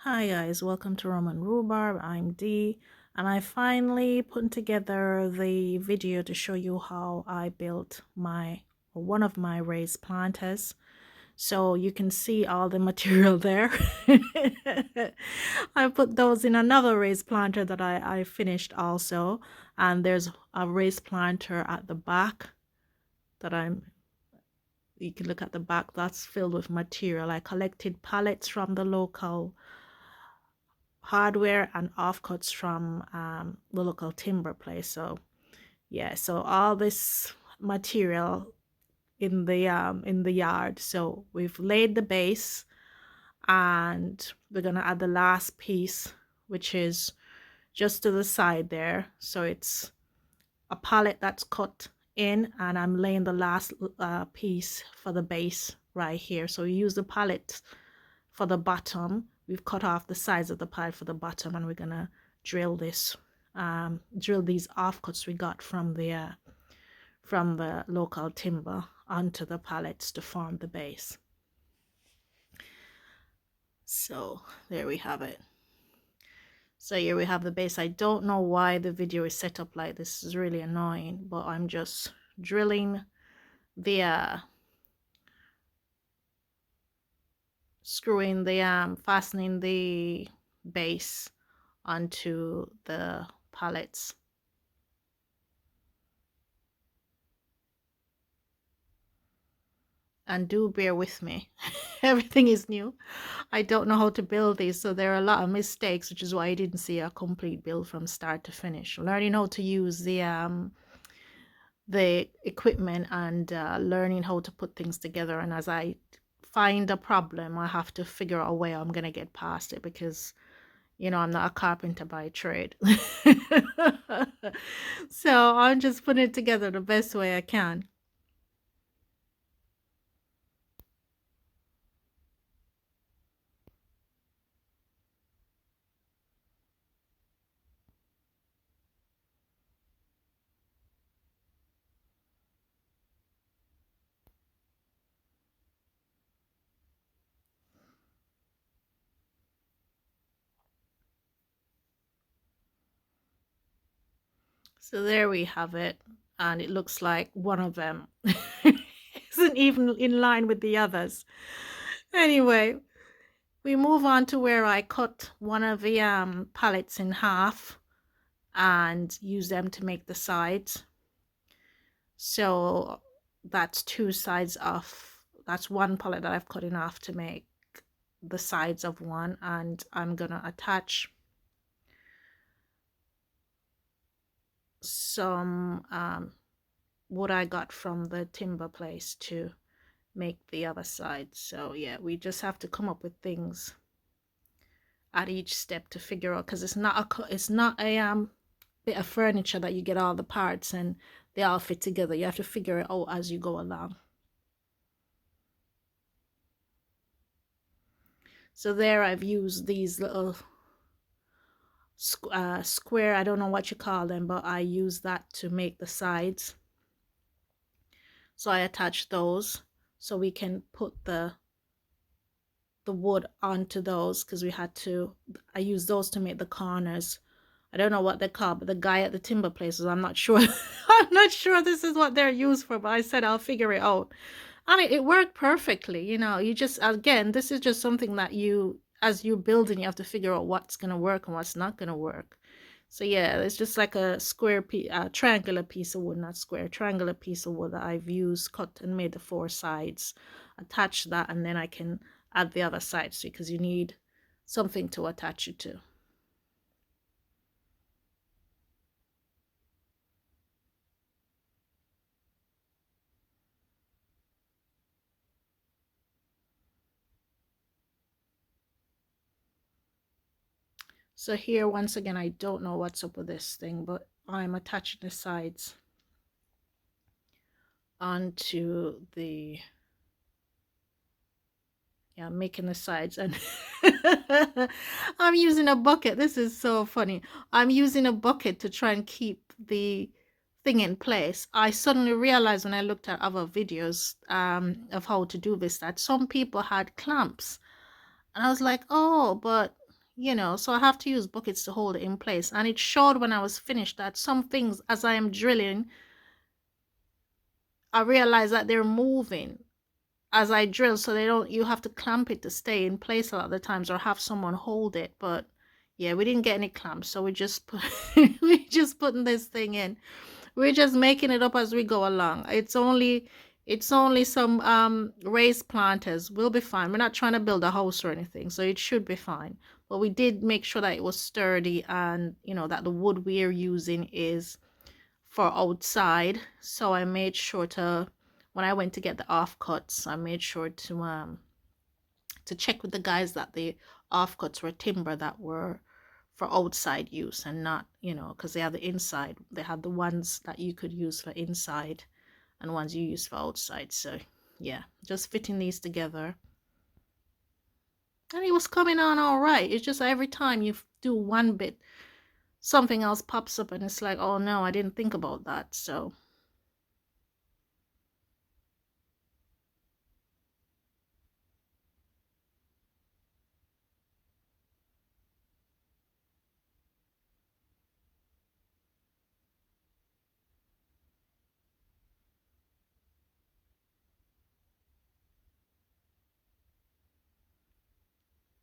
Hi guys, welcome to Rhubarb. I'm Dee, and I finally put together the video to show you how I built one of my raised planters. So you can see all the material there. I put those in another raised planter that I finished also, and there's a raised planter at the back that you can look at the back, that's filled with material. I collected pallets from the local hardware and offcuts from the local timber place. So yeah, so all this material in the yard. So we've laid the base, and we're gonna add the last piece, which is just to the side there. So it's a pallet that's cut in, and I'm laying the last piece for the base right here. So we use the pallet for the bottom. We've cut off the sides of the pallet for the bottom, and we're gonna drill these offcuts we got from the local timber onto the pallets to form the base. So there we have it. So here we have the base. I don't know why the video is set up like this. Is really annoying, but I'm just drilling the fastening the base onto the pallets. And do bear with me. Everything is new. I don't know how to build these, so there are a lot of mistakes, which is why I didn't see a complete build from start to finish. Learning how to use the equipment, and learning how to put things together. And as I find a problem, I have to figure out a way I'm gonna get past it, because I'm not a carpenter by trade. So I'm just putting it together the best way I can. So there we have it, and it looks like one of them isn't even in line with the others. Anyway, we move on to where I cut one of the pallets in half and use them to make the sides. So that's that's one pallet that I've cut in half to make the sides of one, and I'm gonna attach some wood I got from the timber place to make the other side. So yeah, we just have to come up with things at each step to figure out, because it's not a bit of furniture that you get all the parts and they all fit together. You have to figure it out as you go along. So there I've used these little square, I don't know what you call them, but I use that to make the sides. So I attach those so we can put the wood onto those, because I use those to make the corners. I don't know what they're called, but the guy at the timber places, I'm not sure. I'm not sure this is what they're used for, but I said I'll figure it out. And it worked perfectly. You just, again, this is just something that as you're building, you have to figure out what's going to work and what's not going to work. So yeah, it's just like a triangular piece of wood, not square, triangular piece of wood that I've used, cut and made the four sides. Attach that, and then I can add the other sides, because you need something to attach it to. So here, once again, I don't know what's up with this thing, but I'm attaching the sides onto making the sides. And I'm using a bucket. This is so funny. I'm using a bucket to try and keep the thing in place. I suddenly realized when I looked at other videos of how to do this, that some people had clamps. And I was like, oh, but you know, so I have to use buckets to hold it in place. And it showed when I was finished that some things, as I am drilling, I realize that they're moving as I drill, so they don't, you have to clamp it to stay in place a lot of the times, or have someone hold it. But yeah, we didn't get any clamps, so we just put we just putting this thing in. We're just making it up as we go along. It's only some raised planters. We'll be fine. We're not trying to build a house or anything, so it should be fine. But we did make sure that it was sturdy, and you know that the wood we're using is for outside. So I made sure to, when I went to get the offcuts, I made sure to check with the guys that the offcuts were timber that were for outside use, and not, you know, because they have the inside, they had the ones that you could use for inside and ones you use for outside. So yeah, just fitting these together, and it was coming on all right. It's just every time you do one bit, something else pops up, and it's like, oh no, I didn't think about that. So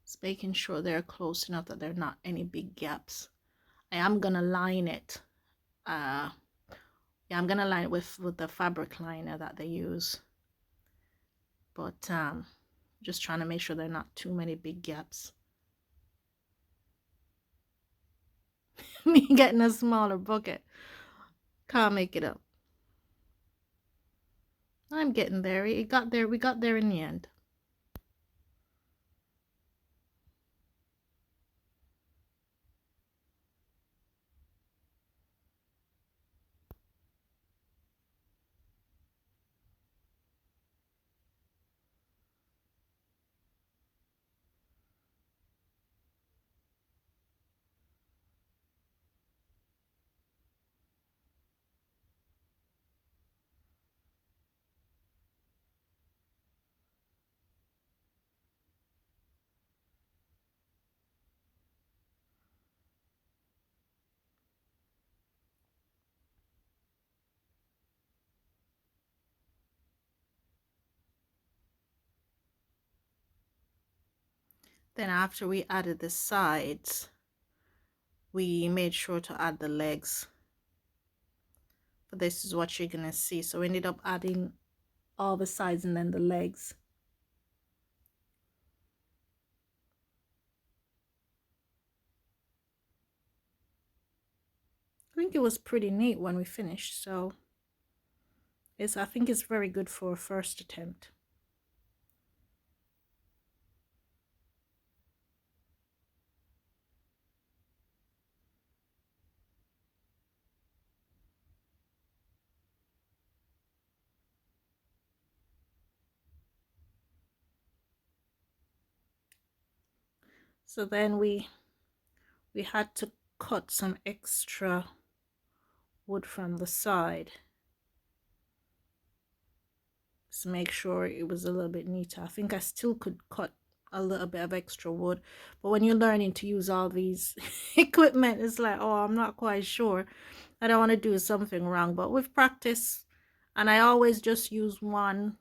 it's making sure they're close enough that there are not any big gaps. I am gonna line it. Yeah, I'm gonna line it with the fabric liner that they use. But just trying to make sure there are not too many big gaps. Me getting a smaller bucket. Can't make it up. I'm getting there. It got there. We got there in the end. Then after we added the sides, we made sure to add the legs. But this is what you're gonna see. So we ended up adding all the sides and then the legs. I think it was pretty neat when we finished. So I think it's very good for a first attempt. So then we had to cut some extra wood from the side to make sure it was a little bit neater. I think I still could cut a little bit of extra wood, but when you're learning to use all these equipment, it's like, oh, I'm not quite sure. I don't want to do something wrong, but with practice, and I always just use one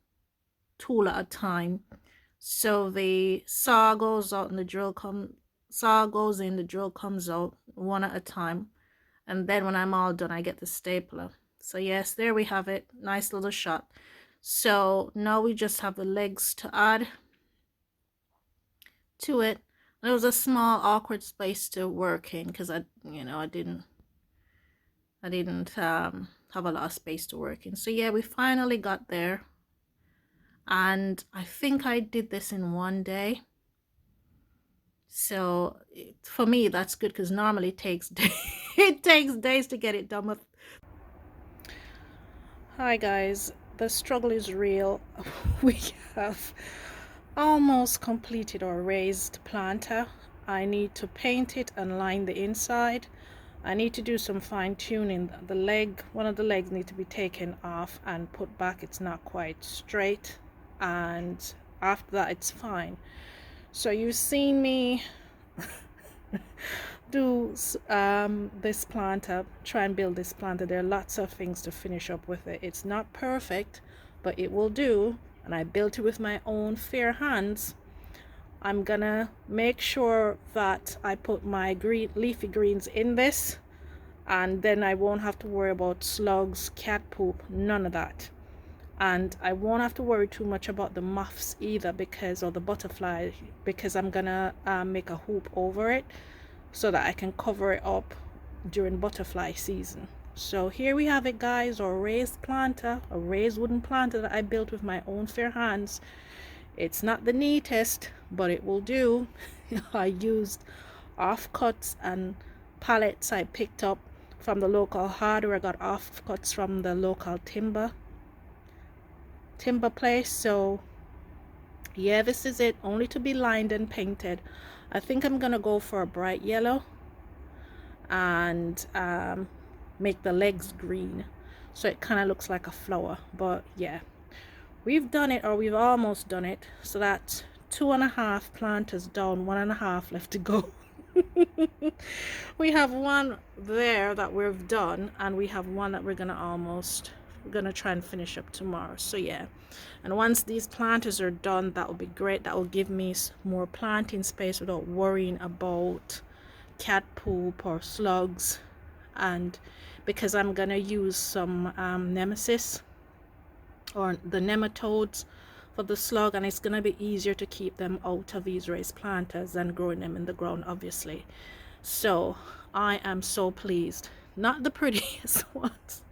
tool at a time. So the saw goes out and the drill saw goes in, the drill comes out one at a time. And then when I'm all done, I get the stapler. So yes, there we have it. Nice little shot. So now we just have the legs to add to it. There was a small awkward space to work in because I didn't have a lot of space to work in. So yeah, we finally got there. And I think I did this in one day. So for me, that's good because normally it takes it takes days to get it done with. Hi guys, the struggle is real. We have almost completed our raised planter. I need to paint it and line the inside. I need to do some fine tuning. One of the legs need to be taken off and put back. It's not quite straight, and after that it's fine. So you've seen me do this planter, try and build this planter. There are lots of things to finish up with it. It's not perfect, but it will do, and I built it with my own fair hands. I'm gonna make sure that I put my green leafy greens in this, and then I won't have to worry about slugs, cat poop, none of that. And I won't have to worry too much about the moths either, because, or the butterfly, because I'm gonna make a hoop over it so that I can cover it up during butterfly season. So here we have it, guys, our raised planter, a raised wooden planter that I built with my own fair hands. It's not the neatest, but it will do. I used offcuts and pallets I picked up from the local hardware. I got offcuts from the local timber place. So yeah, this is it, only to be lined and painted. I think I'm gonna go for a bright yellow and make the legs green so it kind of looks like a flower. But yeah, we've done it, or we've almost done it. So that's 2.5 planters down, 1.5 left to go. We have one there that we've done, and we have one that we're gonna try and finish up tomorrow. So yeah, and once these planters are done, that will be great. That will give me more planting space without worrying about cat poop or slugs. And because I'm gonna use some nemesis, or the nematodes, for the slug, and it's gonna be easier to keep them out of these raised planters than growing them in the ground, obviously. So I am so pleased. Not the prettiest ones,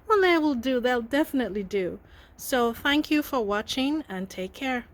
well, they will do, they'll definitely do. So thank you for watching, and take care.